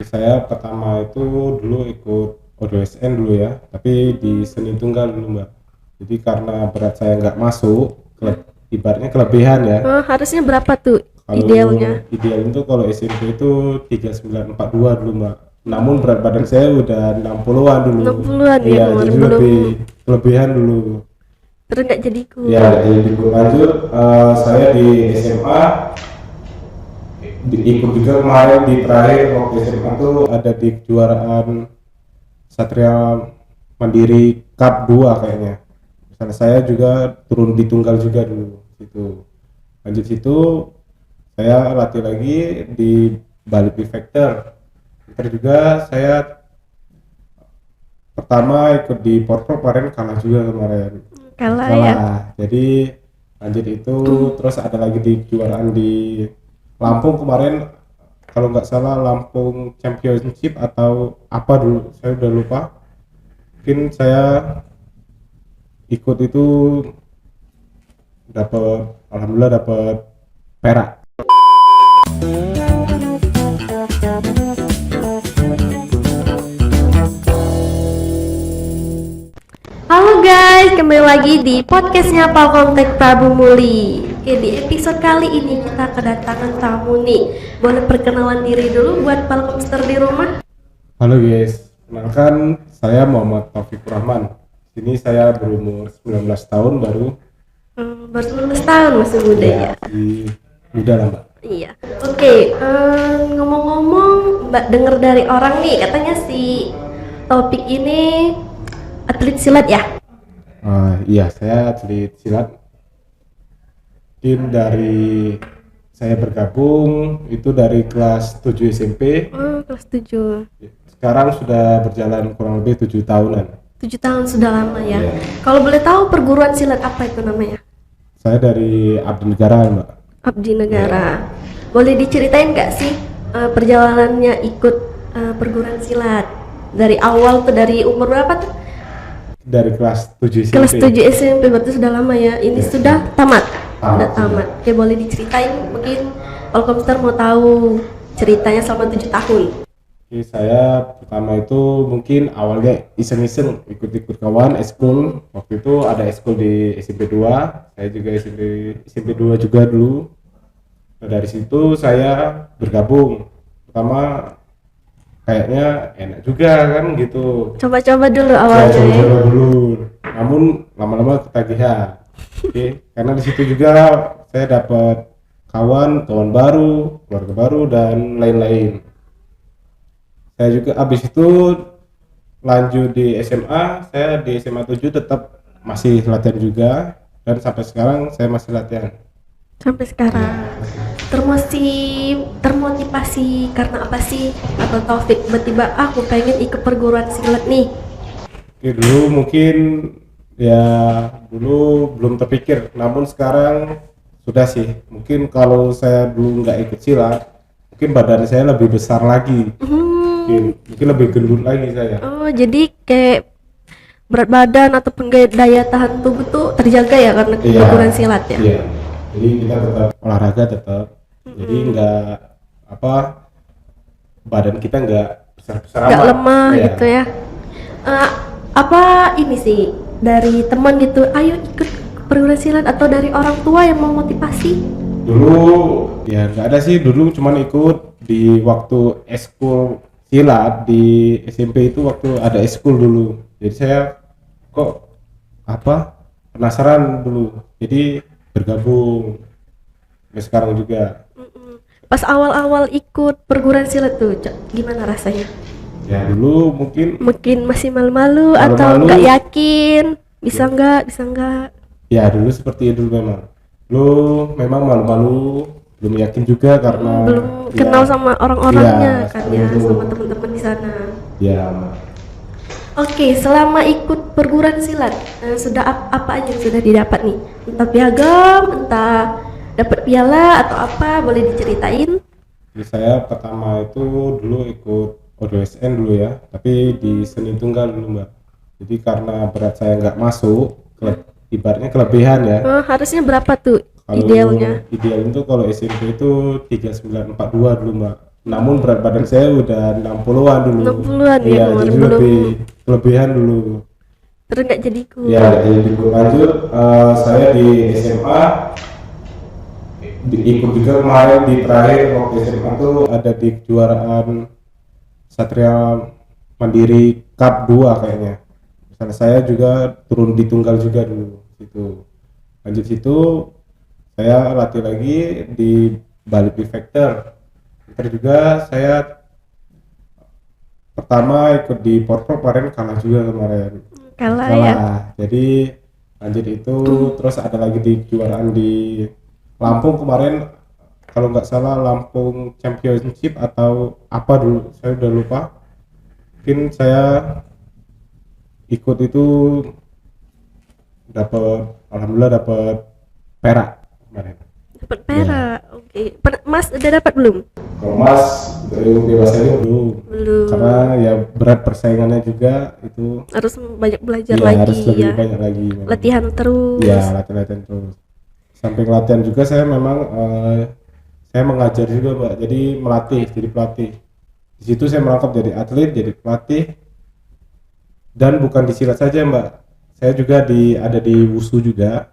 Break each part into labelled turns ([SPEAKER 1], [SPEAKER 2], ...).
[SPEAKER 1] Saya pertama itu dulu ikut ODSN dulu ya, tapi di seni tunggal dulu Mbak. Jadi karena berat saya nggak masuk, ibaratnya kelebihan ya.
[SPEAKER 2] Harusnya berapa tuh
[SPEAKER 1] Kalau
[SPEAKER 2] idealnya?
[SPEAKER 1] ideal itu kalau SMP itu 3942 dulu Mbak. Namun berat badan saya udah 60-an dulu.
[SPEAKER 2] 60-an ya
[SPEAKER 1] Iya,
[SPEAKER 2] kemarin
[SPEAKER 1] jadi
[SPEAKER 2] belum.
[SPEAKER 1] lebih kelebihan dulu.
[SPEAKER 2] Terus nggak jadi ikut.
[SPEAKER 1] Ya, jadi lanjut saya di SMA ikut juga kemarin di terakhir waktu SMA tuh ada di kejuaraan Satria Mandiri Cup 2 kayaknya. Misalnya saya juga turun di tunggal juga dulu itu. Lanjut situ saya latih lagi di Bali Prefector. Terus juga saya pertama ikut di Porprov kemarin kalah juga kemarin.
[SPEAKER 2] Kalah ya.
[SPEAKER 1] Jadi lanjut itu terus ada lagi di kejuaraan di Lampung kemarin, kalau nggak salah Lampung Championship atau apa dulu saya udah lupa. Mungkin saya ikut itu alhamdulillah dapat perak.
[SPEAKER 2] Halo guys, kembali lagi di podcastnya Palkomtek Prabu Muli. Oke, di episode kali ini kita kedatangan tamu nih. Boleh perkenalan diri dulu buat Palkomster di rumah?
[SPEAKER 1] Halo guys, kenalkan saya Muhammad Taufik Rahman. Sini saya berumur 19 tahun baru.
[SPEAKER 2] Baru 19 tahun, masih muda ya?
[SPEAKER 1] Muda lah Mbak.
[SPEAKER 2] Iya. Oke, ngomong-ngomong, Mbak dengar dari orang nih, katanya si Taufik ini atlet silat ya?
[SPEAKER 1] Iya, saya atlet silat. Mungkin dari saya bergabung itu dari kelas 7 SMP.
[SPEAKER 2] Kelas 7.
[SPEAKER 1] Sekarang sudah berjalan kurang lebih 7 tahunan.
[SPEAKER 2] 7 tahun sudah lama ya.
[SPEAKER 1] Iya.
[SPEAKER 2] Kalau boleh tahu perguruan silat apa itu namanya?
[SPEAKER 1] Saya dari Abdi Negara Mbak.
[SPEAKER 2] Abdi Negara. Boleh diceritain nggak sih perjalanannya ikut perguruan silat? Dari awal tuh, dari umur berapa tuh?
[SPEAKER 1] Dari kelas 7 SMP.
[SPEAKER 2] Kelas 7 SMP, berarti sudah lama ya. Ini
[SPEAKER 1] Ya.
[SPEAKER 2] sudah tamat. Sudah
[SPEAKER 1] Tamat,
[SPEAKER 2] tamat. Oke, boleh diceritain mungkin kalau komputer mau tahu ceritanya selama 7 tahun.
[SPEAKER 1] Oke, saya pertama itu mungkin awalnya iseng-iseng ikut-ikut kawan eskul. Waktu itu ada eskul di SMP 2. Saya juga SMP 2 juga dulu. Nah, dari situ saya bergabung. Pertama kayaknya enak juga kan gitu.
[SPEAKER 2] Coba-coba dulu
[SPEAKER 1] Saya
[SPEAKER 2] awalnya ya.
[SPEAKER 1] coba dulu. Namun lama-lama ketagihan. Oke, karena di situ juga saya dapat kawan baru, keluarga baru dan lain-lain. Saya juga habis itu lanjut di SMA. Saya di SMA 7 tetap masih latihan juga dan sampai sekarang saya masih latihan.
[SPEAKER 2] Sampai sekarang. Termotivasi karena apa sih? Atau Taufik tiba-tiba aku pengen ikut perguruan silat nih.
[SPEAKER 1] Oke, dulu mungkin ya dulu belum terpikir, namun sekarang sudah sih. Mungkin kalau saya dulu nggak ikut silat, mungkin badan saya lebih besar lagi. Mungkin lebih gendut lagi saya.
[SPEAKER 2] Oh, jadi kayak berat badan ataupun kayak daya tahan tubuh tuh terjaga ya karena
[SPEAKER 1] Iya.
[SPEAKER 2] perguruan silat ya?
[SPEAKER 1] Iya. Jadi kita tetap olahraga tetap. Jadi nggak badan kita nggak besar-besar
[SPEAKER 2] Nggak
[SPEAKER 1] amat.
[SPEAKER 2] lemah
[SPEAKER 1] Iya.
[SPEAKER 2] gitu ya? Apa ini sih dari teman gitu, ayo ikut perguruan silat, atau dari orang tua yang mau motivasi?
[SPEAKER 1] Dulu ya nggak ada sih, dulu cuman ikut di waktu eskul silat di SMP itu, waktu ada eskul dulu. Jadi saya kok penasaran dulu, jadi bergabung sampai sekarang juga.
[SPEAKER 2] Pas awal-awal ikut perguruan silat tuh, gimana rasanya?
[SPEAKER 1] Ya dulu mungkin
[SPEAKER 2] Mungkin masih malu-malu atau
[SPEAKER 1] Malu-malu.
[SPEAKER 2] nggak yakin, bisa nggak?
[SPEAKER 1] ya dulu seperti itu memang. Lu memang malu-malu, belum yakin juga karena
[SPEAKER 2] Belum
[SPEAKER 1] ya,
[SPEAKER 2] kenal sama orang-orangnya
[SPEAKER 1] ya,
[SPEAKER 2] kan
[SPEAKER 1] seperti
[SPEAKER 2] ya,
[SPEAKER 1] itu.
[SPEAKER 2] sama teman-teman di sana.
[SPEAKER 1] Ya
[SPEAKER 2] Oke, selama ikut perguruan silat, sudah apa aja yang sudah didapat nih? Entah piagam, entah dapat piala atau apa, boleh diceritain?
[SPEAKER 1] jadi saya pertama itu dulu ikut ODSN dulu ya, tapi di seni tunggal dulu Mbak. Jadi karena berat saya nggak masuk, ibaratnya kelebihan ya.
[SPEAKER 2] Harusnya berapa tuh
[SPEAKER 1] Kalau
[SPEAKER 2] idealnya?
[SPEAKER 1] ideal itu kalau SMP itu 3942 dulu Mbak. Namun berat badan saya udah 60-an dulu.
[SPEAKER 2] 60-an ya,
[SPEAKER 1] Iya,
[SPEAKER 2] kemarin
[SPEAKER 1] jadi
[SPEAKER 2] belum.
[SPEAKER 1] lebih kelebihan dulu.
[SPEAKER 2] Terus nggak jadi ikut.
[SPEAKER 1] Ya, jadi lanjut saya di SMA ikut juga kemarin di terakhir waktu SMA tuh ada di kejuaraan Satria Mandiri Cup 2 kayaknya. Misalnya saya juga turun di tunggal juga dulu itu. Lanjut situ saya latih lagi di Bali Prefector. Terus juga saya pertama ikut di Porprov kemarin kalah juga kemarin.
[SPEAKER 2] Kalah ya.
[SPEAKER 1] Jadi lanjut itu terus ada lagi di kejuaraan di Lampung kemarin kalau nggak salah Lampung Championship atau apa dulu saya udah lupa. Mungkin saya ikut itu alhamdulillah dapat perak kemarin.
[SPEAKER 2] Dapat perak. Oke. Mas udah dapat belum?
[SPEAKER 1] Kalau Mas untuk dewasanya belum. Karena ya berat persaingannya juga itu.
[SPEAKER 2] Harus banyak belajar
[SPEAKER 1] Ya,
[SPEAKER 2] lagi
[SPEAKER 1] harus lebih
[SPEAKER 2] ya.
[SPEAKER 1] banyak lagi. Memang.
[SPEAKER 2] Latihan terus.
[SPEAKER 1] Ya, latihan terus. Samping latihan juga saya memang saya mengajar juga, Mbak. Jadi melatih, jadi pelatih. Di situ saya merangkap jadi atlet, jadi pelatih. Dan bukan di silat saja, Mbak. Saya juga ada di wushu juga.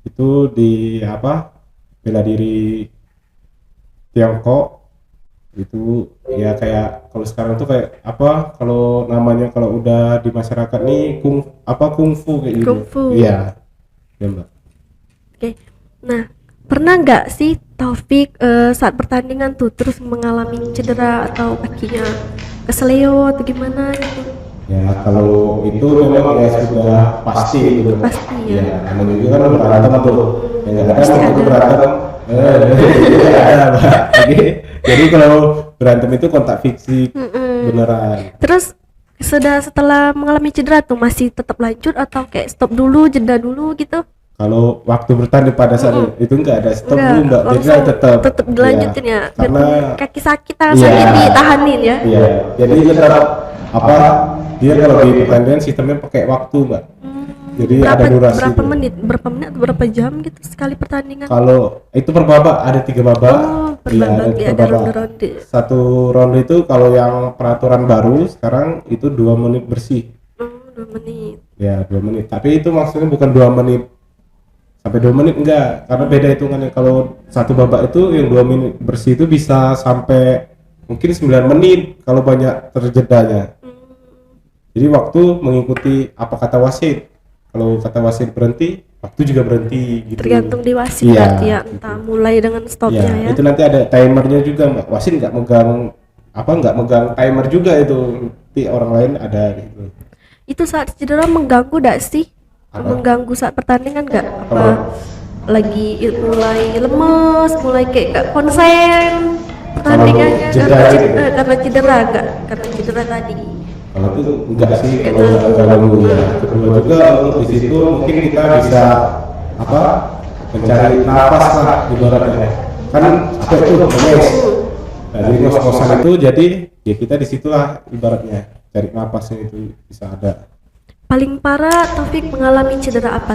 [SPEAKER 1] Itu di bela diri Tiongkok. Itu ya kayak kalau sekarang tuh kayak kalau namanya kalau udah di masyarakat nih kungfu kayak gitu.
[SPEAKER 2] Kungfu.
[SPEAKER 1] Iya. Ya, Mbak.
[SPEAKER 2] Oke. Nah, pernah nggak sih Taufik saat pertandingan tuh terus mengalami cedera atau kakinya keseleo atau gimana gitu?
[SPEAKER 1] Ya kalau itu memang ya sudah pasti gitu.
[SPEAKER 2] Pasti ya.
[SPEAKER 1] Ya, namanya juga kan berantem tuh. Ya nggak ada
[SPEAKER 2] Pasti
[SPEAKER 1] waktu itu
[SPEAKER 2] ada.
[SPEAKER 1] berantem. Ada, Mbak. Jadi kalau berantem itu kontak fisik beneran.
[SPEAKER 2] Terus setelah mengalami cedera tuh masih tetap lanjut atau kayak stop dulu, jeda dulu gitu?
[SPEAKER 1] Kalau waktu bertanding pada saat itu enggak ada stop
[SPEAKER 2] Enggak,
[SPEAKER 1] dulu, Mbak. Jadi
[SPEAKER 2] langsung
[SPEAKER 1] tetap
[SPEAKER 2] dilanjutin ya.
[SPEAKER 1] Karena
[SPEAKER 2] Kaki sakit, tangan
[SPEAKER 1] Iya.
[SPEAKER 2] sakit ditahanin ya.
[SPEAKER 1] iya, jadi tetap dia kalau di pertandingan sistemnya pakai waktu, Mbak. Jadi ada durasi.
[SPEAKER 2] Berapa
[SPEAKER 1] itu.
[SPEAKER 2] menit atau berapa jam gitu sekali pertandingan?
[SPEAKER 1] Kalau itu per babak ada 3 babak.
[SPEAKER 2] Oh, per
[SPEAKER 1] Iya,
[SPEAKER 2] babak, ya,
[SPEAKER 1] per
[SPEAKER 2] ada
[SPEAKER 1] babak.
[SPEAKER 2] ronde-ronde.
[SPEAKER 1] Satu ronde itu kalau yang peraturan baru sekarang itu 2 menit bersih.
[SPEAKER 2] 2 menit.
[SPEAKER 1] Ya, 2 menit. Tapi itu maksudnya bukan 2 menit sampai 2 menit enggak, karena beda hitungannya. Kalau satu babak itu yang 2 menit bersih itu bisa sampai mungkin 9 menit kalau banyak terjedanya. Jadi waktu mengikuti apa kata wasit. Kalau kata wasit berhenti, waktu juga berhenti gitu.
[SPEAKER 2] Tergantung di wasit
[SPEAKER 1] Iya,
[SPEAKER 2] berarti ya,
[SPEAKER 1] gitu.
[SPEAKER 2] entah mulai dengan stopnya ya.
[SPEAKER 1] Itu nanti ada timernya juga, Mbak. Wasit nggak megang timer juga itu. Nanti orang lain ada gitu.
[SPEAKER 2] Itu saat cedera mengganggu gak sih?
[SPEAKER 1] Apa?
[SPEAKER 2] Mengganggu saat pertandingan gak? Apa
[SPEAKER 1] Apa?
[SPEAKER 2] lagi mulai lemes, mulai kayak gak konsen pertandingannya
[SPEAKER 1] Kalau
[SPEAKER 2] karena
[SPEAKER 1] cedera gitu.
[SPEAKER 2] karena cedera gak? Karena cedera tadi.
[SPEAKER 1] Kalau itu enggak sih, kalau enggak ganggu ya. Kedua juga di situ mungkin kita bisa mencari nafas lah ibaratnya. Kan apa itu ngos. Nah, jadi ngos-ngosan itu jadi ya kita di situlah ibaratnya cari nafasnya itu bisa ada.
[SPEAKER 2] Paling parah Taufik mengalami cedera apa?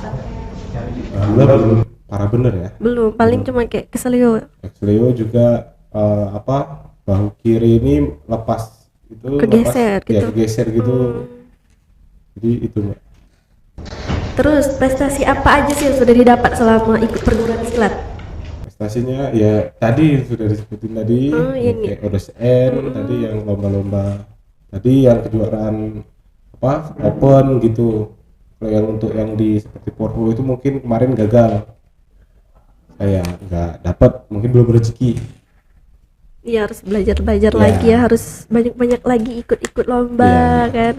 [SPEAKER 1] Alhamdulillah belum parah bener ya.
[SPEAKER 2] Belum, paling cuma kayak keselio.
[SPEAKER 1] Leo juga bahu kiri ini lepas itu
[SPEAKER 2] Kegeser
[SPEAKER 1] lepas, ya
[SPEAKER 2] gitu.
[SPEAKER 1] kegeser gitu. Jadi itu, Mbak.
[SPEAKER 2] Terus prestasi apa aja sih yang sudah didapat selama ikut perguruan silat?
[SPEAKER 1] Prestasinya ya tadi sudah disebutin tadi,
[SPEAKER 2] ini.
[SPEAKER 1] kayak ODSN tadi yang lomba-lomba, tadi yang kejuaraan open gitu. Kalau yang untuk yang di seperti Porvo itu mungkin kemarin gagal, saya nggak dapat, mungkin belum rezeki.
[SPEAKER 2] Iya, harus belajar
[SPEAKER 1] Ya.
[SPEAKER 2] lagi ya, harus banyak-banyak lagi ikut-ikut lomba
[SPEAKER 1] Ya.
[SPEAKER 2] kan.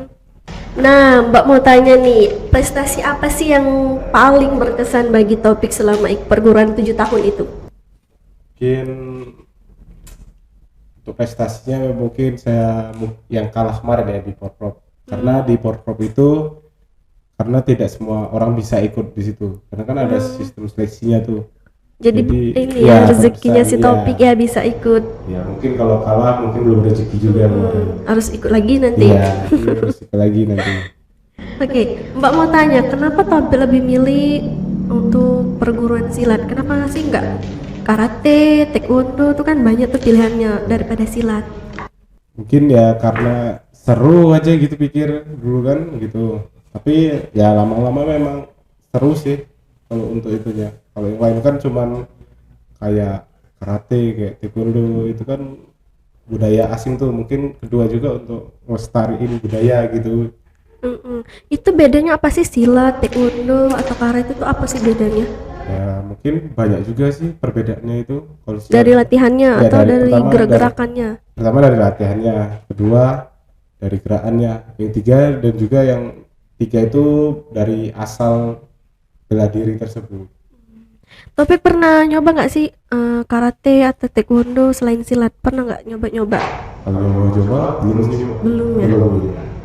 [SPEAKER 2] Nah, Mbak mau tanya nih, prestasi apa sih yang paling berkesan bagi Taufik selama ikut perguruan 7 tahun itu?
[SPEAKER 1] Mungkin untuk prestasinya mungkin saya yang kalah kemarin ya di Porprov. Karena di Porprov itu karena tidak semua orang bisa ikut di situ. Karena kan ada sistem seleksinya tuh.
[SPEAKER 2] Jadi ini
[SPEAKER 1] ya,
[SPEAKER 2] ya rezekinya si
[SPEAKER 1] iya.
[SPEAKER 2] Taufik ya bisa ikut.
[SPEAKER 1] Ya mungkin kalau kalah mungkin belum rezeki juga.
[SPEAKER 2] Harus ikut lagi nanti.
[SPEAKER 1] Iya, harus ikut lagi nanti.
[SPEAKER 2] Oke, Mbak mau tanya, kenapa Taufik lebih milih untuk perguruan silat? Kenapa sih nggak karate, taekwondo tuh kan banyak tuh pilihannya daripada silat.
[SPEAKER 1] Mungkin ya karena seru aja gitu pikir dulu kan gitu, tapi ya lama-lama memang seru sih kalau untuk itunya. Kalau yang lain kan cuman kayak karate, kayak taekwondo itu kan budaya asing tuh, mungkin kedua juga untuk ngelestariin budaya gitu.
[SPEAKER 2] Itu bedanya apa sih silat, taekwondo atau karate itu apa sih bedanya?
[SPEAKER 1] Ya mungkin banyak juga sih perbedaannya itu. Kalau
[SPEAKER 2] Dari latihannya
[SPEAKER 1] ya,
[SPEAKER 2] atau dari
[SPEAKER 1] pertama
[SPEAKER 2] gerak-gerakannya?
[SPEAKER 1] pertama dari latihannya, kedua dari gerakannya, yang tiga dan juga yang tiga itu dari asal bela diri tersebut.
[SPEAKER 2] Topik pernah nyoba nggak sih karate atau taekwondo selain silat? Pernah nggak nyoba-nyoba?
[SPEAKER 1] Kalau mau coba belum sih.
[SPEAKER 2] Belum ya?
[SPEAKER 1] Belum.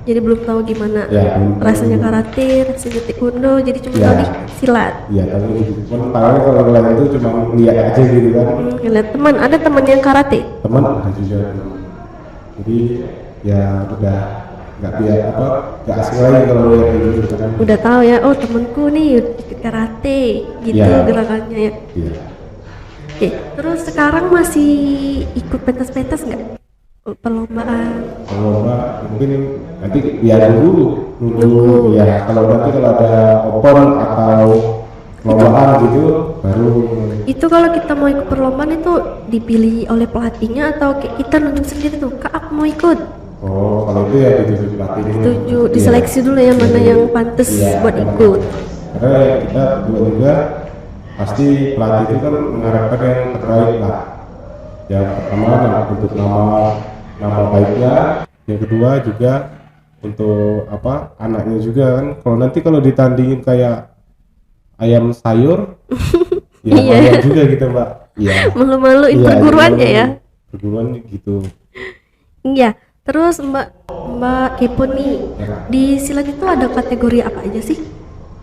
[SPEAKER 2] Jadi belum tahu gimana
[SPEAKER 1] Ya, belum.
[SPEAKER 2] rasanya karate, rasanya taekwondo, jadi cuma
[SPEAKER 1] Ya.
[SPEAKER 2] tahu di silat.
[SPEAKER 1] Iya, tapi cuma paling kalau ngeliat itu cuma lihat aja gitu kan.
[SPEAKER 2] Ngeliat teman, ada teman yang karate.
[SPEAKER 1] Teman ada juga. Jadi ya udah nggak asing lagi kalau lihat kayak gitu kan.
[SPEAKER 2] Udah tahu ya, oh temenku nih ikut karate, gitu
[SPEAKER 1] Ya.
[SPEAKER 2] gerakannya ya.
[SPEAKER 1] Iya.
[SPEAKER 2] Oke, terus sekarang masih ikut pentas-pentas nggak? Perlombaan?
[SPEAKER 1] Kalau enggak mungkin nanti ya nunggu ya, kalau ada open atau perlombaan gitu baru.
[SPEAKER 2] Itu kalau kita mau ikut perlombaan itu dipilih oleh pelatihnya atau kayak kita nunjuk sendiri tuh, kak aku mau ikut?
[SPEAKER 1] Oh, kalau itu ya ditunjuk pelatihnya.
[SPEAKER 2] Setuju,
[SPEAKER 1] Iya.
[SPEAKER 2] diseleksi dulu ya mana yang pantas
[SPEAKER 1] Iya,
[SPEAKER 2] buat
[SPEAKER 1] memang.
[SPEAKER 2] ikut.
[SPEAKER 1] Karena kita juga pasti pelatih itu kan mengharapkan yang terbaik lah. Yang pertama untuk nama baiknya, yang kedua juga untuk anaknya juga kan. Kalau ditandingin kayak ayam sayur ya
[SPEAKER 2] Iya.
[SPEAKER 1] malu juga gitu mbak. Iya.
[SPEAKER 2] Malu-maluin
[SPEAKER 1] Iya,
[SPEAKER 2] perguruannya ya.
[SPEAKER 1] perguruan gitu.
[SPEAKER 2] Iya. Terus Mbak kepo nih, di silat itu ada kategori apa aja sih?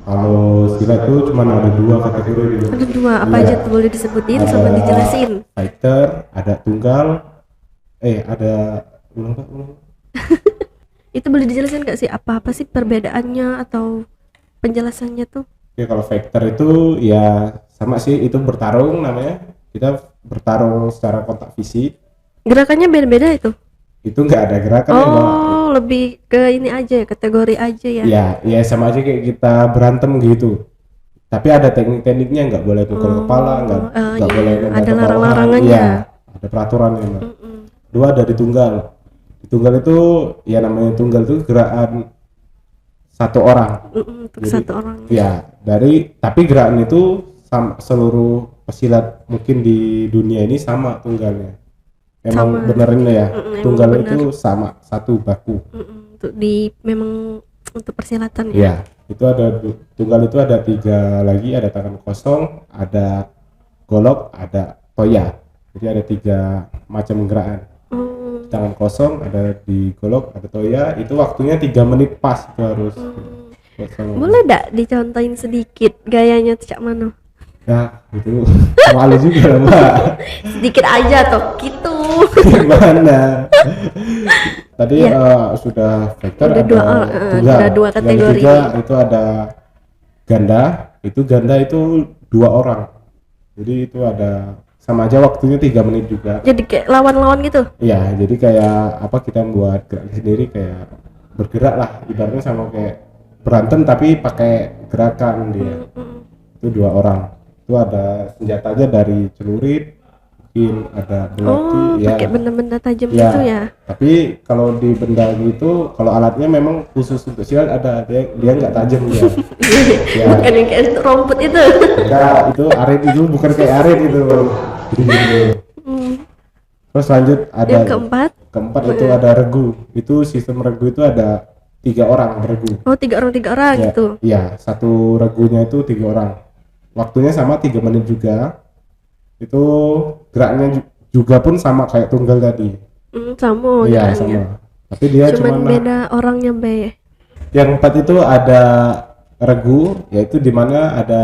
[SPEAKER 1] Kalau silat itu cuma ada dua kategori gitu.
[SPEAKER 2] Ada dua, apa
[SPEAKER 1] Iya.
[SPEAKER 2] aja tuh, boleh disebutin
[SPEAKER 1] Ada
[SPEAKER 2] sama dijelasin?
[SPEAKER 1] fighter, ada tunggal, ada ulang.
[SPEAKER 2] Itu boleh dijelasin nggak sih apa-apa sih perbedaannya atau penjelasannya tuh?
[SPEAKER 1] Oke, kalau fighter itu ya sama sih, itu bertarung namanya. Kita bertarung secara kontak fisik.
[SPEAKER 2] Gerakannya beda-beda itu?
[SPEAKER 1] Itu nggak ada gerakan ya, Mbak.
[SPEAKER 2] Oh, lebih ke ini aja ya, kategori aja ya?
[SPEAKER 1] Ya sama aja kayak kita berantem gitu. Tapi ada teknik-tekniknya, nggak boleh pukul kepala, nggak
[SPEAKER 2] iya.
[SPEAKER 1] boleh nembak
[SPEAKER 2] Ada
[SPEAKER 1] ke bawah.
[SPEAKER 2] larang-larangannya.
[SPEAKER 1] Iya, ada peraturannya, Mbak. Dua dari tunggal. Di tunggal itu ya namanya tunggal itu gerakan satu orang.
[SPEAKER 2] Untuk
[SPEAKER 1] Jadi,
[SPEAKER 2] satu orang.
[SPEAKER 1] Ya, tapi gerakan itu seluruh pesilat mungkin di dunia ini sama tunggalnya. Emang
[SPEAKER 2] Sama.
[SPEAKER 1] benerin ya,
[SPEAKER 2] emang
[SPEAKER 1] tunggal
[SPEAKER 2] bener.
[SPEAKER 1] itu sama, satu baku.
[SPEAKER 2] Untuk memang untuk persilatan ya?
[SPEAKER 1] Ya, itu tunggal itu ada 3 lagi, ada tangan kosong, ada golok, ada toya. Jadi ada 3 macam gerakan. Tangan kosong, ada di golok, ada toya. Itu waktunya 3 menit pas itu harus. Kosong.
[SPEAKER 2] Boleh gak dicontohin sedikit gayanya tuh cak mano?
[SPEAKER 1] Ya, itu malu juga lah, Mbak.
[SPEAKER 2] Sedikit aja toh gitu.
[SPEAKER 1] Gimana? Tadi
[SPEAKER 2] Iya.
[SPEAKER 1] Sudah fighter,
[SPEAKER 2] Udah
[SPEAKER 1] ada
[SPEAKER 2] dua,
[SPEAKER 1] tunggal.
[SPEAKER 2] udah dua kategori.
[SPEAKER 1] Yang ketiga itu ada ganda itu 2 orang. Jadi itu ada sama aja waktunya 3 menit juga.
[SPEAKER 2] Jadi kayak lawan-lawan gitu?
[SPEAKER 1] Iya, jadi kayak kita buat gerak sendiri, kayak bergerak lah, ibaratnya sama kayak berantem tapi pakai gerakan dia. Itu 2 orang. Itu ada senjatanya dari celurit, mungkin ada belati, ya.
[SPEAKER 2] Pakai benda-benda tajam
[SPEAKER 1] Ya,
[SPEAKER 2] gitu ya?
[SPEAKER 1] tapi kalau di benda gitu, kalau alatnya memang khusus untuk silat ada, dia nggak tajam dia. Ya.
[SPEAKER 2] Bukan yang kayak rumput itu.
[SPEAKER 1] Enggak, itu arit itu bukan kayak arit itu. Gitu. Terus lanjut ada
[SPEAKER 2] Yang keempat?
[SPEAKER 1] itu ada regu. Itu sistem regu itu ada 3 orang regu.
[SPEAKER 2] Oh, tiga orang
[SPEAKER 1] Ya,
[SPEAKER 2] gitu.
[SPEAKER 1] iya, satu regunya itu 3 orang. Waktunya sama 3 menit juga. Itu geraknya juga pun sama kayak tunggal tadi.
[SPEAKER 2] Sama
[SPEAKER 1] Iya,
[SPEAKER 2] gerakannya.
[SPEAKER 1] sama. Tapi dia
[SPEAKER 2] Cuman
[SPEAKER 1] cuma
[SPEAKER 2] beda orangnya be.
[SPEAKER 1] yang 4 itu ada regu, yaitu dimana ada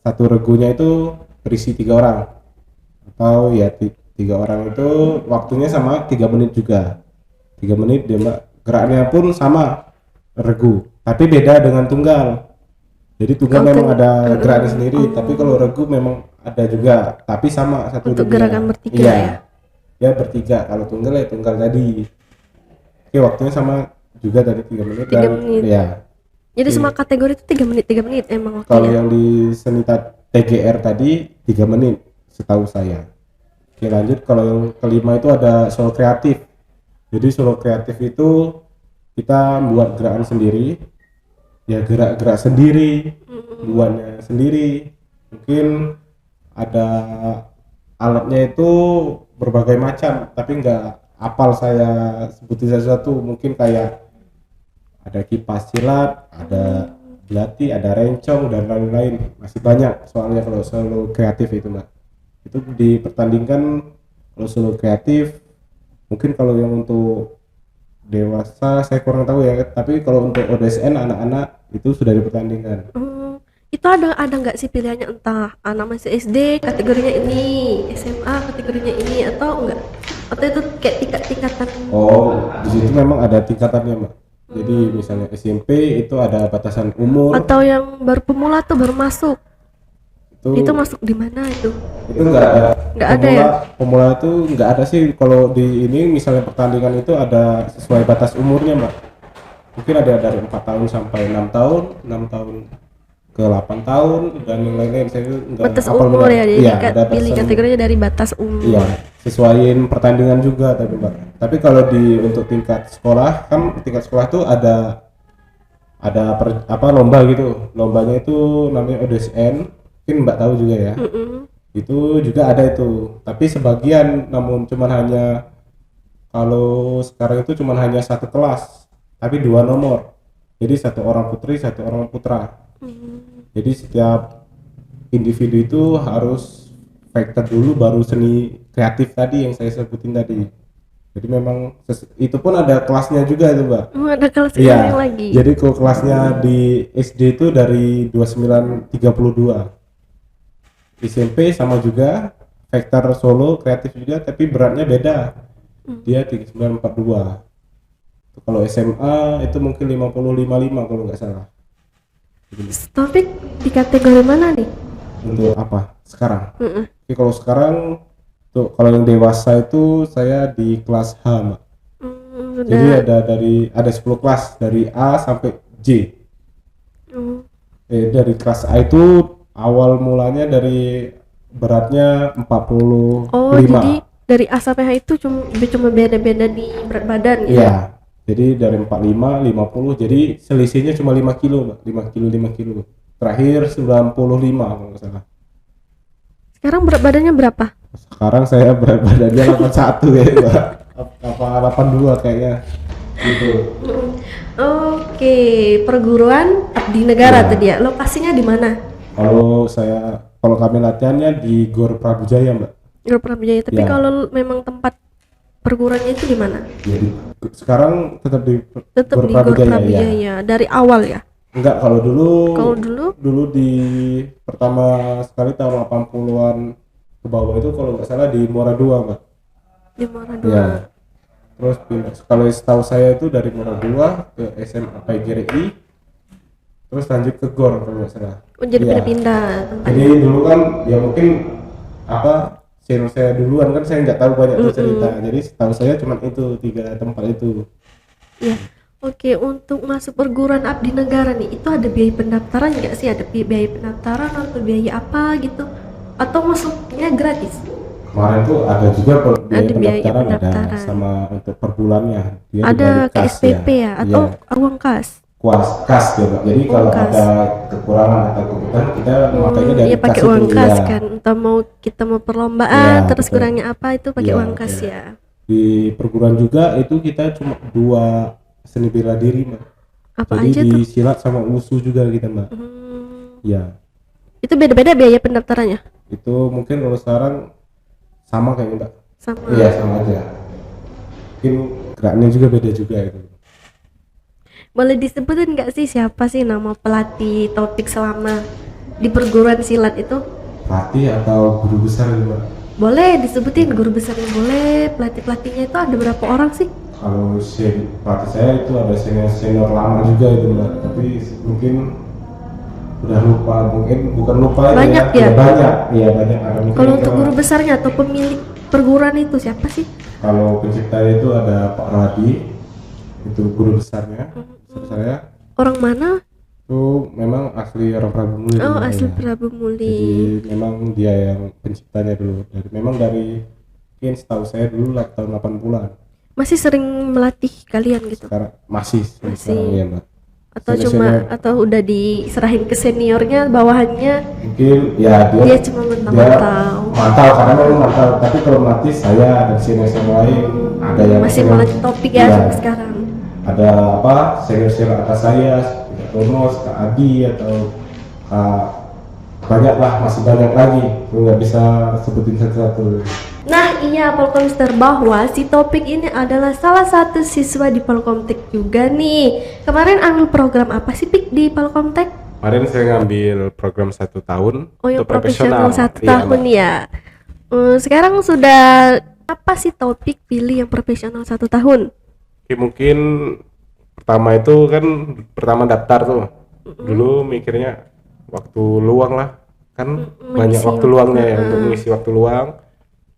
[SPEAKER 1] satu regunya itu berisi 3 orang. Atau ya 3 orang itu waktunya sama 3 menit juga. 3 menit dia geraknya pun sama regu, tapi beda dengan tunggal. Jadi tunggal
[SPEAKER 2] Kalau
[SPEAKER 1] memang ada
[SPEAKER 2] tunggal,
[SPEAKER 1] gerakan sendiri, tapi kalau regu memang ada juga, tapi sama satu
[SPEAKER 2] untuk
[SPEAKER 1] dia.
[SPEAKER 2] gerakan bertiga
[SPEAKER 1] Iya.
[SPEAKER 2] ya.
[SPEAKER 1] Ya bertiga. Kalau tunggal ya tunggal tadi. Oke, waktunya sama juga tadi 3 menit
[SPEAKER 2] 3
[SPEAKER 1] dan
[SPEAKER 2] menit.
[SPEAKER 1] ya.
[SPEAKER 2] Jadi
[SPEAKER 1] Oke.
[SPEAKER 2] semua kategori itu 3 menit emang
[SPEAKER 1] Kalau
[SPEAKER 2] waktunya.
[SPEAKER 1] yang di seni TGR tadi 3 menit setahu saya. Oke, lanjut. Kalau yang kelima itu ada solo kreatif. Jadi solo kreatif itu kita buat gerakan sendiri, ya gerak-gerak sendiri, buatnya sendiri. Mungkin ada alatnya itu berbagai macam, tapi nggak apal saya sebutin satu-satu. Mungkin kayak ada kipas silat, ada belati, ada rencong dan lain-lain. Masih banyak soalnya kalau solo kreatif itu Mbak. Itu dipertandingkan kalau solo kreatif. Mungkin kalau yang untuk dewasa saya kurang tahu ya, tapi kalau untuk ODSN anak-anak itu sudah dipertandingkan.
[SPEAKER 2] Itu ada nggak sih pilihannya, entah anak masih SD kategorinya ini, SMA kategorinya ini, atau enggak? Atau itu kayak tingkat-tingkatan?
[SPEAKER 1] Oh, di situ memang ada tingkatannya Mbak. Jadi misalnya SMP itu ada batasan umur,
[SPEAKER 2] Atau yang baru pemula tuh baru masuk,
[SPEAKER 1] itu
[SPEAKER 2] itu masuk di mana itu?
[SPEAKER 1] nggak ada.
[SPEAKER 2] Nggak ada ya?
[SPEAKER 1] Pemula itu nggak ada sih. Kalau di ini misalnya pertandingan itu ada sesuai batas umurnya Mbak. Mungkin ada dari 4 tahun sampai 6 tahun, 6 tahun ke 8 tahun dan yang lain-lain. Saya nggak
[SPEAKER 2] Batas
[SPEAKER 1] hafal
[SPEAKER 2] umur
[SPEAKER 1] benar.
[SPEAKER 2] ya, jadi
[SPEAKER 1] Iya, ada
[SPEAKER 2] pilih
[SPEAKER 1] batasan.
[SPEAKER 2] kategorinya dari batas umur.
[SPEAKER 1] Iya, sesuaiin pertandingan juga tapi Mbak. Tapi kalau untuk tingkat sekolah kan, tingkat sekolah tuh ada lomba gitu. Lombanya itu namanya ODSN. Mungkin Mbak tahu juga ya. Itu juga ada itu. Tapi sebagian, namun cuman hanya, kalau sekarang itu cuman hanya satu kelas, tapi 2 nomor. Jadi satu orang putri, satu orang putra. Jadi setiap individu itu harus fighter dulu baru seni kreatif tadi yang saya sebutin tadi. Jadi memang itu pun ada kelasnya juga itu Mbak.
[SPEAKER 2] Ada kelas
[SPEAKER 1] Iya.
[SPEAKER 2] yang lagi.
[SPEAKER 1] Jadi kalau kelasnya di SD itu dari 2932. SMP sama juga vektor solo kreatif juga, tapi beratnya beda. Dia 3942. Kalau SMA itu mungkin 5055 kalau nggak salah.
[SPEAKER 2] Topik di kategori mana nih?
[SPEAKER 1] Untuk apa sekarang? Jadi kalau sekarang tuh, kalau yang dewasa itu saya di kelas H Mbak. Jadi ada 10 kelas dari A sampai J. Dari kelas A itu awal mulanya dari beratnya 45.
[SPEAKER 2] Oh, jadi dari A sampai H itu cuma beda-beda di berat badan ya?
[SPEAKER 1] Iya. Jadi dari 45, 50, jadi selisihnya cuma 5 kilo Mbak. 5 kilo. Terakhir 95 kalau nggak salah.
[SPEAKER 2] Sekarang berat badannya berapa?
[SPEAKER 1] Sekarang saya berat badannya 81 ya Mbak. Apa 82 kayaknya. Gitu.
[SPEAKER 2] Oke, perguruan Abdi Negara tadi ya. Lokasinya di mana?
[SPEAKER 1] Kalau kami latihannya di Gor Prabu Jaya Mbak.
[SPEAKER 2] Gor Prabu Jaya. Tapi
[SPEAKER 1] Ya.
[SPEAKER 2] kalau memang tempat perguruannya itu di mana?
[SPEAKER 1] Jadi sekarang tetap di
[SPEAKER 2] Tetap
[SPEAKER 1] Gor
[SPEAKER 2] di
[SPEAKER 1] Prabu
[SPEAKER 2] Gor
[SPEAKER 1] Jaya,
[SPEAKER 2] Prabu
[SPEAKER 1] ya.
[SPEAKER 2] Jaya dari awal ya?
[SPEAKER 1] Enggak, kalau
[SPEAKER 2] Kalau
[SPEAKER 1] dulu di pertama sekali tahun 80-an ke bawah itu kalau nggak salah di Muara II Mbak.
[SPEAKER 2] di Muara
[SPEAKER 1] Ya.
[SPEAKER 2] II.
[SPEAKER 1] Terus pindah. Kalau setahu saya itu dari Muara II ke SMA PGRI, terus lanjut ke Gor kalau nggak salah.
[SPEAKER 2] Oh, jadi
[SPEAKER 1] Iya.
[SPEAKER 2] pindah-pindah tempatnya.
[SPEAKER 1] Jadi dulu kan ya mungkin senior saya duluan kan, saya nggak tahu banyak tuh cerita. Jadi setahu saya cuma itu 3 tempat itu.
[SPEAKER 2] Ya. Oke, untuk masuk perguruan Abdi Negara nih, itu ada biaya pendaftaran nggak sih? Ada biaya pendaftaran atau biaya apa gitu? Atau masuknya gratis?
[SPEAKER 1] Kemarin tuh ada juga
[SPEAKER 2] Ada biaya
[SPEAKER 1] pendaftaran,
[SPEAKER 2] pendaftaran.
[SPEAKER 1] ada sama untuk per bulannya. Dia
[SPEAKER 2] Ada
[SPEAKER 1] dibagi kas,
[SPEAKER 2] KSPP ya? Atau
[SPEAKER 1] Iya.
[SPEAKER 2] uang kas?
[SPEAKER 1] Kas ya Mbak. Jadi kalau
[SPEAKER 2] kas.
[SPEAKER 1] ada kekurangan atau kebutuhan kita makanya dari
[SPEAKER 2] Iya, pakai
[SPEAKER 1] kas
[SPEAKER 2] uang
[SPEAKER 1] itu,
[SPEAKER 2] kas
[SPEAKER 1] ya.
[SPEAKER 2] kan. Entah kita mau perlombaan,
[SPEAKER 1] Iya,
[SPEAKER 2] terus
[SPEAKER 1] betul.
[SPEAKER 2] kurangnya apa itu pakai
[SPEAKER 1] Iya,
[SPEAKER 2] uang kas
[SPEAKER 1] betul.
[SPEAKER 2] ya.
[SPEAKER 1] Di perguruan juga itu kita cuma 2 seni bela diri Mbak.
[SPEAKER 2] Apa
[SPEAKER 1] Jadi
[SPEAKER 2] aja
[SPEAKER 1] di
[SPEAKER 2] tuh?
[SPEAKER 1] silat sama wusu juga kita Mbak. Ya,
[SPEAKER 2] Itu beda-beda biaya pendaftarannya?
[SPEAKER 1] itu mungkin kalau sekarang sama kayak Mbak.
[SPEAKER 2] Sama.
[SPEAKER 1] Iya, sama aja. Mungkin geraknya juga beda juga itu.
[SPEAKER 2] Boleh disebutin nggak sih siapa sih nama pelatih Taufik selama di perguruan silat itu?
[SPEAKER 1] Pelatih atau guru besar gitu Mbak?
[SPEAKER 2] Boleh disebutin guru besarnya, boleh pelatihnya itu ada berapa orang sih?
[SPEAKER 1] Kalau pelatih saya itu ada senior lama juga itu Mbak, tapi mungkin udah lupa, mungkin bukan lupa
[SPEAKER 2] Banyak ya?
[SPEAKER 1] banyak, iya banyak.
[SPEAKER 2] Kalau untuk guru besarnya atau pemilik perguruan itu siapa sih?
[SPEAKER 1] Kalau penciptanya itu ada Pak Radi, itu guru besarnya, besar saya.
[SPEAKER 2] Orang mana?
[SPEAKER 1] Itu memang asli orang Prabu Muli.
[SPEAKER 2] Oh,
[SPEAKER 1] namanya.
[SPEAKER 2] asli Prabu Muli.
[SPEAKER 1] Jadi memang dia yang penciptanya dulu. Dari mungkin setahu saya dulu lah tahun 80-an.
[SPEAKER 2] Masih sering melatih kalian gitu?
[SPEAKER 1] Sekarang masih. Sekarang ya, Mbak.
[SPEAKER 2] Atau
[SPEAKER 1] Senior-senior.
[SPEAKER 2] atau udah diserahin ke seniornya, bawahannya
[SPEAKER 1] Mungkin ya
[SPEAKER 2] dia cuma mentang-mentang.
[SPEAKER 1] mantau karena memang mantau, tapi kalau melatih saya dan senior lain ada yang
[SPEAKER 2] Masih
[SPEAKER 1] senior-
[SPEAKER 2] melatih topik ya
[SPEAKER 1] Iya.
[SPEAKER 2] sampai sekarang.
[SPEAKER 1] Ada apa senior atas saya, Kak Tonos, Kak Adi atau Kak banyak lah, masih banyak lagi, nggak bisa sebutin satu-satu.
[SPEAKER 2] Nah iya Polkomster, bahwa si Topik ini adalah salah satu siswa di Polkomtek juga nih. Kemarin ambil program apa sih Pik di Polkomtek?
[SPEAKER 1] Kemarin saya ngambil program 1 tahun
[SPEAKER 2] Oh yang
[SPEAKER 1] untuk
[SPEAKER 2] profesional 1
[SPEAKER 1] Iya,
[SPEAKER 2] tahun
[SPEAKER 1] Mbak.
[SPEAKER 2] ya. Sekarang sudah apa sih Topik pilih yang profesional 1 tahun?
[SPEAKER 1] Oke, mungkin pertama itu kan pertama daftar tuh. Dulu mikirnya waktu luang lah, kan banyak
[SPEAKER 2] mengisi
[SPEAKER 1] waktu luangnya ya untuk mengisi waktu luang.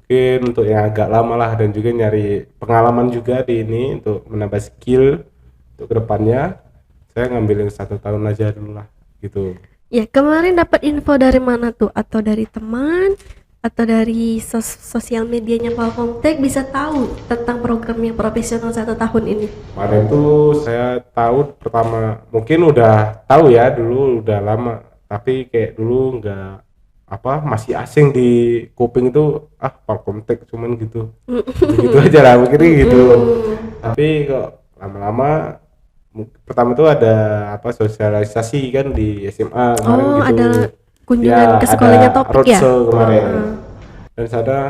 [SPEAKER 1] Mungkin untuk yang agak lama lah, dan juga nyari pengalaman juga di ini untuk menambah skill untuk kedepannya. Saya ngambil yang 1 tahun aja dulu lah gitu.
[SPEAKER 2] Ya kemarin dapat info dari mana tuh? Atau dari teman? Atau dari sosial medianya Polkomtek bisa tahu tentang program yang profesional 1 tahun ini?
[SPEAKER 1] Kemarin tuh saya tahu pertama, mungkin udah tahu ya dulu, udah lama, tapi kayak dulu nggak masih asing di kuping itu, Polkomtek cuman gitu gitu aja lah mikirnya gitu. Tapi kok lama-lama pertama tuh ada sosialisasi kan di SMA kemarin
[SPEAKER 2] Oh
[SPEAKER 1] gitu.
[SPEAKER 2] ada kunjungan ke sekolahnya
[SPEAKER 1] ada
[SPEAKER 2] Topik ya?
[SPEAKER 1] roadshow kemarin. Dan saya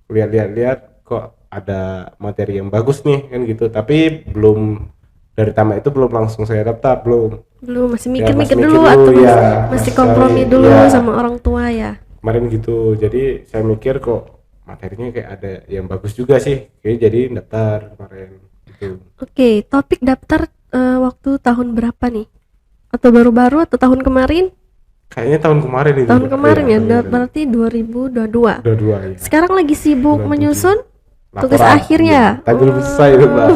[SPEAKER 1] lihat-lihat kok ada materi yang bagus nih kan gitu, tapi belum dari tamat itu belum langsung saya daftar, belum
[SPEAKER 2] Masih
[SPEAKER 1] Ya,
[SPEAKER 2] mikir-mikir
[SPEAKER 1] masih
[SPEAKER 2] dulu
[SPEAKER 1] mikir
[SPEAKER 2] atau
[SPEAKER 1] dulu, ya.
[SPEAKER 2] masih
[SPEAKER 1] Masih
[SPEAKER 2] kompromi
[SPEAKER 1] cari,
[SPEAKER 2] dulu
[SPEAKER 1] ya.
[SPEAKER 2] sama orang tua ya?
[SPEAKER 1] kemarin gitu. Jadi saya mikir kok materinya kayak ada yang bagus juga sih, kayak jadi daftar kemarin gitu.
[SPEAKER 2] Oke, Topik daftar waktu tahun berapa nih? Atau baru-baru atau tahun kemarin?
[SPEAKER 1] Kayaknya tahun kemarin itu.
[SPEAKER 2] Tahun kemarin ya,
[SPEAKER 1] tahun kemarin.
[SPEAKER 2] berarti 2022.
[SPEAKER 1] Udah 2 ya.
[SPEAKER 2] Sekarang lagi sibuk
[SPEAKER 1] Bulan
[SPEAKER 2] menyusun tugas
[SPEAKER 1] Laporan.
[SPEAKER 2] akhirnya.
[SPEAKER 1] Iya, tapi belum selesai itu, Mbak.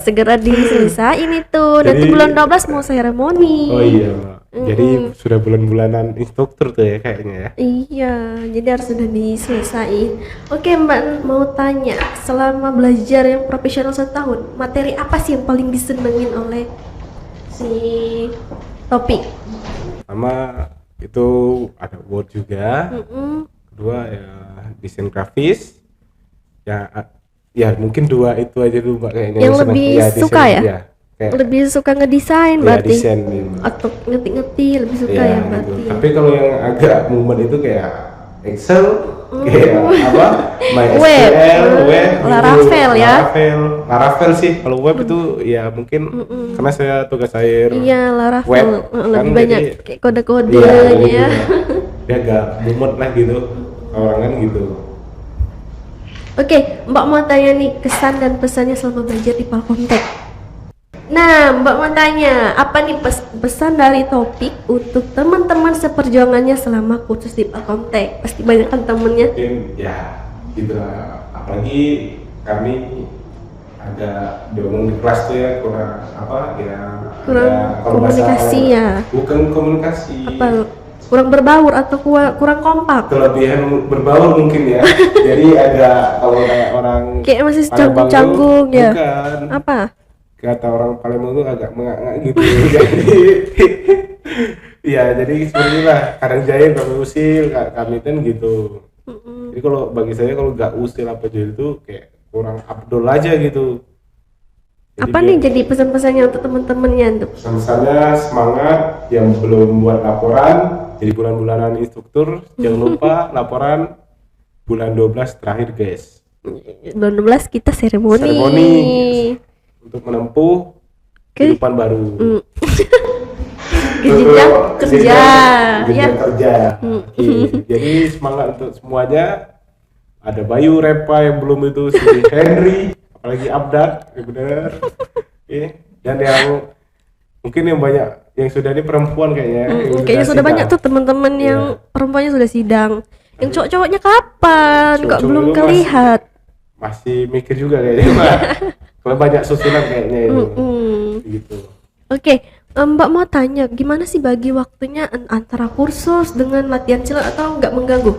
[SPEAKER 2] Segera diselesaikan itu. Nanti
[SPEAKER 1] Jadi-
[SPEAKER 2] bulan 12 mau seremoni.
[SPEAKER 1] Oh iya, Mbak. Jadi sudah bulan-bulanan instruktur tuh ya kayaknya ya.
[SPEAKER 2] Iya, jadi harus sudah diselesaikan. Oke Mbak, mau tanya, selama belajar yang profesional 1 tahun, materi apa sih yang paling disenengin oleh si Topik?
[SPEAKER 1] Sama itu ada Word juga. Kedua ya desain grafis. Ya mungkin 2 itu aja dulu Mbak kayaknya.
[SPEAKER 2] Yang
[SPEAKER 1] senang.
[SPEAKER 2] lebih
[SPEAKER 1] Desain,
[SPEAKER 2] suka ya?
[SPEAKER 1] Kayak
[SPEAKER 2] Lebih suka ngedesain
[SPEAKER 1] ya,
[SPEAKER 2] berarti?
[SPEAKER 1] desain ini.
[SPEAKER 2] Atau ngetik-ngetik lebih suka ya
[SPEAKER 1] Gitu.
[SPEAKER 2] berarti?
[SPEAKER 1] Tapi kalau yang agak movement itu kayak Excel, kayak MySQL,
[SPEAKER 2] Web,
[SPEAKER 1] web,
[SPEAKER 2] Laravel ya?
[SPEAKER 1] Laravel sih. Kalau web itu ya mungkin karena saya tugas akhir.
[SPEAKER 2] Iya, Laravel
[SPEAKER 1] Web,
[SPEAKER 2] lebih
[SPEAKER 1] kan
[SPEAKER 2] banyak
[SPEAKER 1] jadi-
[SPEAKER 2] kayak kode-kode
[SPEAKER 1] Iya,
[SPEAKER 2] ya.
[SPEAKER 1] gitu. Dia agak movement lah gitu, orang kan gitu.
[SPEAKER 2] Oke, Mbak mau tanya nih kesan dan pesannya selama belajar di Polkomtek. Nah, Mbak mau tanya, apa nih pesan dari Topik untuk teman-teman seperjuangannya selama kursus di Polkomtek? Pasti banyak kan temennya.
[SPEAKER 1] Mungkin ya gitu lah. Apalagi kami agak diomong di kelas tuh ya kurang
[SPEAKER 2] Kurang
[SPEAKER 1] kalau bahasa
[SPEAKER 2] komunikasi
[SPEAKER 1] orang-
[SPEAKER 2] ya?
[SPEAKER 1] Bukan komunikasi.
[SPEAKER 2] Apa kurang berbaur atau kurang kompak?
[SPEAKER 1] Kelebihan berbaur mungkin ya. Jadi agak kalau kayak orang
[SPEAKER 2] Kayak masih
[SPEAKER 1] Palembang tuh,
[SPEAKER 2] canggung-canggung ya?
[SPEAKER 1] Bukan.
[SPEAKER 2] Apa?
[SPEAKER 1] Kata orang Palembang tuh agak menganga gitu. Jadi ya jadi seperti itulah. Kadang jahil kami usil, kami kan gitu. Jadi kalau bagi saya kalau nggak usil apa jahil itu kayak kurang abdol aja gitu. Jadi
[SPEAKER 2] Apa nih jadi pesan-pesannya untuk teman-temannya tuh?
[SPEAKER 1] pesan-pesannya semangat, yang belum buat laporan jadi bulan-bulanan instruktur, jangan lupa laporan bulan 12 terakhir guys.
[SPEAKER 2] Bulan 12 kita seremoni.
[SPEAKER 1] Untuk menempuh
[SPEAKER 2] Oke.
[SPEAKER 1] kehidupan baru.
[SPEAKER 2] Ke jenjang kerja.
[SPEAKER 1] Jenjang
[SPEAKER 2] Ya.
[SPEAKER 1] kerja. Oke. Jadi semangat untuk semuanya. Ada Bayu Repa yang belum itu, si Henry, apalagi Abdat, ya bener. Dan yang Mungkin yang banyak yang sudah ini perempuan kayaknya. yang
[SPEAKER 2] Kayaknya sudah
[SPEAKER 1] sidang.
[SPEAKER 2] banyak tuh teman-teman yang perempuannya sudah sidang. Yang cowok-cowoknya kapan? Kok
[SPEAKER 1] Cowok-cowok
[SPEAKER 2] belum
[SPEAKER 1] itu
[SPEAKER 2] kelihat?
[SPEAKER 1] Masih mikir juga kayaknya, Mbak. Kalau banyak susunan kayaknya itu. Gitu.
[SPEAKER 2] Oke, Mbak mau tanya, gimana sih bagi waktunya antara kursus dengan latihan silat atau nggak mengganggu?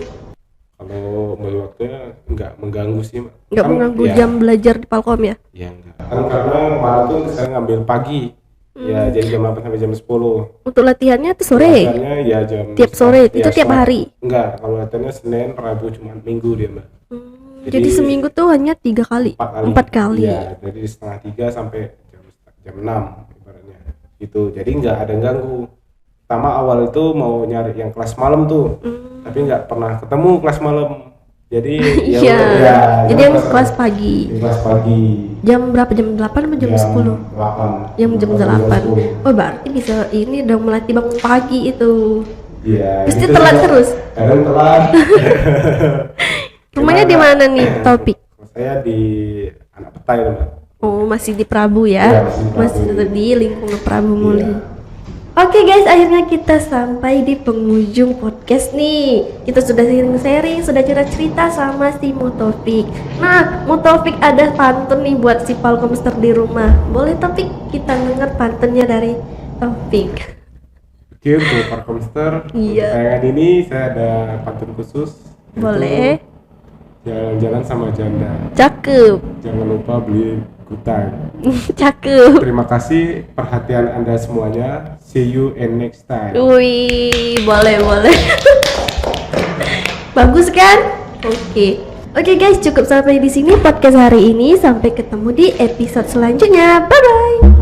[SPEAKER 1] Kalau bagi waktunya nggak mengganggu sih, Mbak.
[SPEAKER 2] Nggak
[SPEAKER 1] Kan,
[SPEAKER 2] mengganggu
[SPEAKER 1] ya,
[SPEAKER 2] jam belajar di Palkom ya?
[SPEAKER 1] ya enggak. Kan karena kemarin tuh saya ngambil pagi. Ya, jadi jam 8 sampai jam 10.
[SPEAKER 2] Untuk latihannya tuh sore?
[SPEAKER 1] Latihannya ya jam
[SPEAKER 2] Tiap sore? Itu tiap
[SPEAKER 1] setengah-
[SPEAKER 2] hari?
[SPEAKER 1] Enggak, kalau latihannya Senin, Rabu, cuma Minggu dia, Mbak.
[SPEAKER 2] Jadi seminggu tuh hanya 3 kali? 4 kali.
[SPEAKER 1] Iya, jadi setengah 3 sampai jam 6 ibaratnya. Gitu. Jadi nggak ada ganggu. Pertama awal itu mau nyari yang kelas malam tuh. Tapi nggak pernah ketemu kelas malam. Jadi ya
[SPEAKER 2] Iya.
[SPEAKER 1] udah, ya,
[SPEAKER 2] Jadi yang
[SPEAKER 1] kelas-
[SPEAKER 2] kelas pagi.
[SPEAKER 1] kelas pagi.
[SPEAKER 2] Jam berapa? Jam 8 atau jam 10?
[SPEAKER 1] 8.
[SPEAKER 2] Jam 8. Oh, berarti bisa ini udah melatih bangun pagi itu.
[SPEAKER 1] Iya.
[SPEAKER 2] Pasti
[SPEAKER 1] gitu
[SPEAKER 2] telat
[SPEAKER 1] sih, Mbak.
[SPEAKER 2] terus.
[SPEAKER 1] Kadang telat.
[SPEAKER 2] Rumahnya di mana nih, Taufik?
[SPEAKER 1] Saya di Anak Petai, Mbak.
[SPEAKER 2] Oh, masih di Prabu ya?
[SPEAKER 1] Iya, masih di Prabu.
[SPEAKER 2] Masih tetap di lingkungan Prabu Muli.
[SPEAKER 1] Iya.
[SPEAKER 2] Oke guys, akhirnya kita sampai di penghujung podcast nih. Kita sudah sharing-sharing, sudah cerita-cerita sama si Taufik. Nah, Taufik ada pantun nih buat si Palkomster di rumah. Boleh Taufik kita dengar pantunnya dari Taufik?
[SPEAKER 1] Oke, untuk Parkomster,
[SPEAKER 2] Iya.
[SPEAKER 1] tayangan ini saya ada pantun khusus. yaitu
[SPEAKER 2] Boleh.
[SPEAKER 1] Jalan-jalan sama janda.
[SPEAKER 2] Cakep.
[SPEAKER 1] Jangan lupa beli gutang.
[SPEAKER 2] Cakep.
[SPEAKER 1] Terima kasih perhatian Anda semuanya. See you in next time.
[SPEAKER 2] Wih, boleh. Bagus kan? Oke. Oke guys, cukup sampai di sini podcast hari ini. Sampai ketemu di episode selanjutnya. Bye bye.